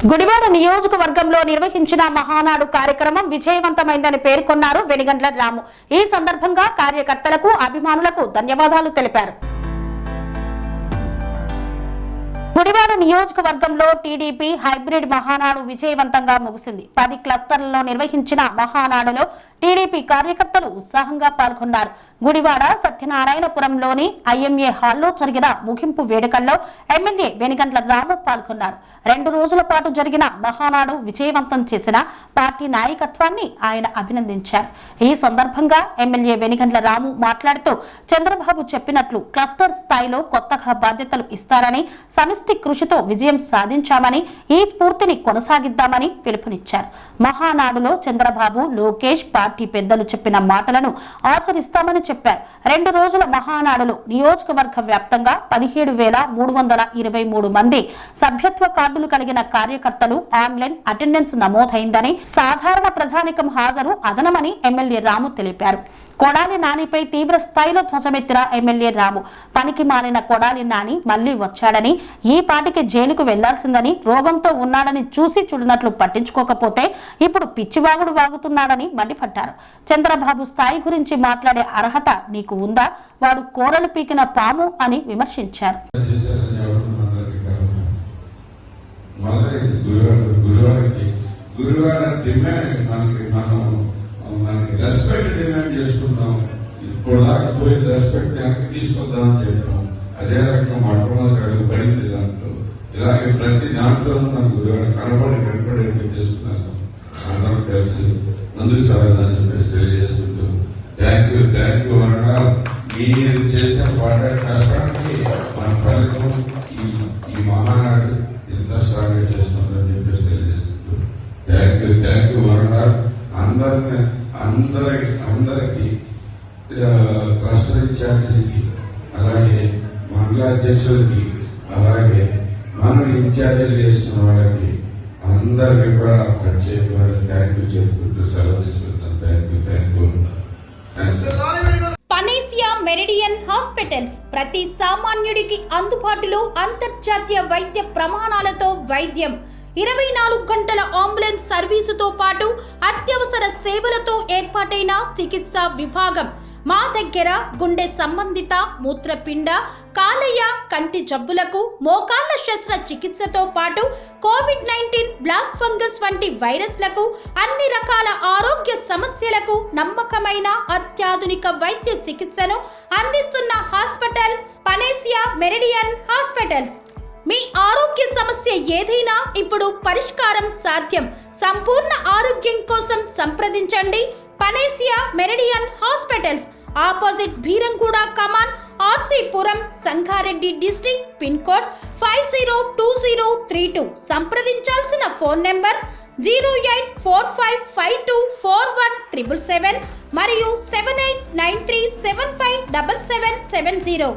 గుడివాడ నియోజకవర్గంలో నిర్వహించిన మహానాడు కార్యక్రమం విజయవంతమైందని పేర్కొన్నారు వెనిగండ్ల రాము. ఈ సందర్భంగా కార్యకర్తలకు, అభిమానులకు ధన్యవాదాలు తెలిపారు. గుడివాడ నియోజకవర్గంలో టీడీపీ హైబ్రిడ్ మహానాడు విజయవంతంగా ముగిసింది. 10 క్లస్టర్లలో నిర్వహించిన మహానాడులో టీడీపీ కార్యకర్తలు ఉత్సాహంగా పాల్గొన్నారు. గుడివాడ సత్యనారాయణపురంలోని ఐఎంఏ హాల్లో జరిగిన ముగింపు వేడుకల్లో ఎమ్మెల్యే వెనిగండ్ల రాము పాల్గొన్నారు. 2 రోజుల పాటు జరిగిన మహానాడు విజయవంతం చేసిన పార్టీ నాయకత్వాన్ని ఆయన అభినందించారు. ఈ సందర్భంగా ఎమ్మెల్యే వెనిగండ్ల రాము మాట్లాడుతూ, చంద్రబాబు చెప్పినట్లు క్లస్టర్ స్థాయిలో కొత్తగా బాధ్యతలు ఇస్తారని, సమిష్టి కృషితో విజయం సాధించామని, ఈ స్ఫూర్తిని కొనసాగిద్దామని పిలుపునిచ్చారు. మహానాడులో చంద్రబాబు, లోకేష్ పార్టీ పెద్దలు చెప్పిన మాటలను ఆచరిస్తామని చెప్పారు. 2 రోజుల మహానాడులో నియోజకవర్గ వ్యాప్తంగా 17,323 మంది సభ్యత్వ కార్డులు కలిగిన కార్యకర్తలు ఆన్లైన్ అటెండెన్స్ నమోదైందని, సాధారణ ప్రజానికం హాజరు అదనమని ఎమ్మెల్యే రాము తెలిపారు. కొడాలి నానిపై తీవ్ర స్థాయిలో ధ్వజమెత్తిన ఎమ్మెల్యే రాము, పనికి మాలిన కొడాలి నాని మళ్లీ వచ్చాడని, ఈ పాటికి జైలుకు వెళ్లాల్సిందని, రోగంతో ఉన్నాడని చూసి చూడనట్లు పట్టించుకోకపోతే ఇప్పుడు పిచ్చివాగుడు వాగుతున్నాడని మండిపడ్డారు. చంద్రబాబు స్థాయి గురించి మాట్లాడే అర్హత నీకు ఉందా? వాడు కోరలు పీకిన పాము అని విమర్శించారు. మనకి రెస్పెక్ట్ డిమాండ్ చేసుకున్నాం. ఇప్పుడు దాకా పోయిన రెస్పెక్ట్ వెనక్కి తీసుకొద్దామని చెప్పాం. అదే రకంగా మొట్టమొదటి అడుగు పడింది దాంట్లో. ఇలాగే ప్రతి దాంట్లోనూ మనకు కనపడేట్టు చేసుకున్నాను. అందరూ కలిసి ముందుకు సాగాలని చెప్పేసి తెలియజేసుకుంటూ థ్యాంక్ యూ అనగా మీరు చేసిన పడ్డ కష్టానికి మన ఫలితం ఈ మహానాడు ఇంత స్ట్రాంగ్ చేస్తుందని చెప్పేసి తెలియజేసుకుంటూ థ్యాంక్ యూ అనగా అందరికి క్లస్టర్ ఇన్ఛార్జీలకి, అలాగే మండల అధ్యక్షులకి, అలాగే మనం ఇన్ఛార్జీలు చేసిన వాళ్ళకి అందరికి కూడా ప్రత్యేకమైన థ్యాంక్ యూ చెప్పుకుంటూ సెలవు తీసుకుంటాను. Thank you. Panacea meridian hospitals ప్రతి సామాన్యుడికి అందుబాటులో అంతర్జాతీయ వైద్య ప్రమాణాలతో వైద్యం, 24 గంటల అంబులెన్స్ సర్వీసుతో పాటు అత్యవసర సేవలతో ఏర్పాటైన చికిత్సా విభాగం. మా దగ్గర గుండె సంబంధిత, మూత్రపిండ, కాలేయ, కంటి జబ్బులకు, మోకాళ్ల శస్త్రచికిత్సతో పాటు కోవిడ్-19, బ్లాక్ ఫంగస్ వంటి వైరస్లకు, అన్ని రకాల ఆరోగ్య సమస్యలకు నమ్మకమైన అత్యాధునిక వైద్య చికిత్సను అందిస్తున్న హాస్పిటల్ పనేసియా మెరిడియన్ హాస్పిటల్స్. మీ ఆరోగ్య సమస్య ఏదైనా ఇప్పుడు పరిష్కారం సాధ్యం. సంపూర్ణ ఆరోగ్యం కోసం సంప్రదించండి panacea meridian hospitals, opposite Bheeramguda కమాన్, RC Puram, Sangareddy district, pin code 502032. సంప్రదించాల్సిన ఫోన్ నెంబర్ 0845524177 మరియు 7893757770.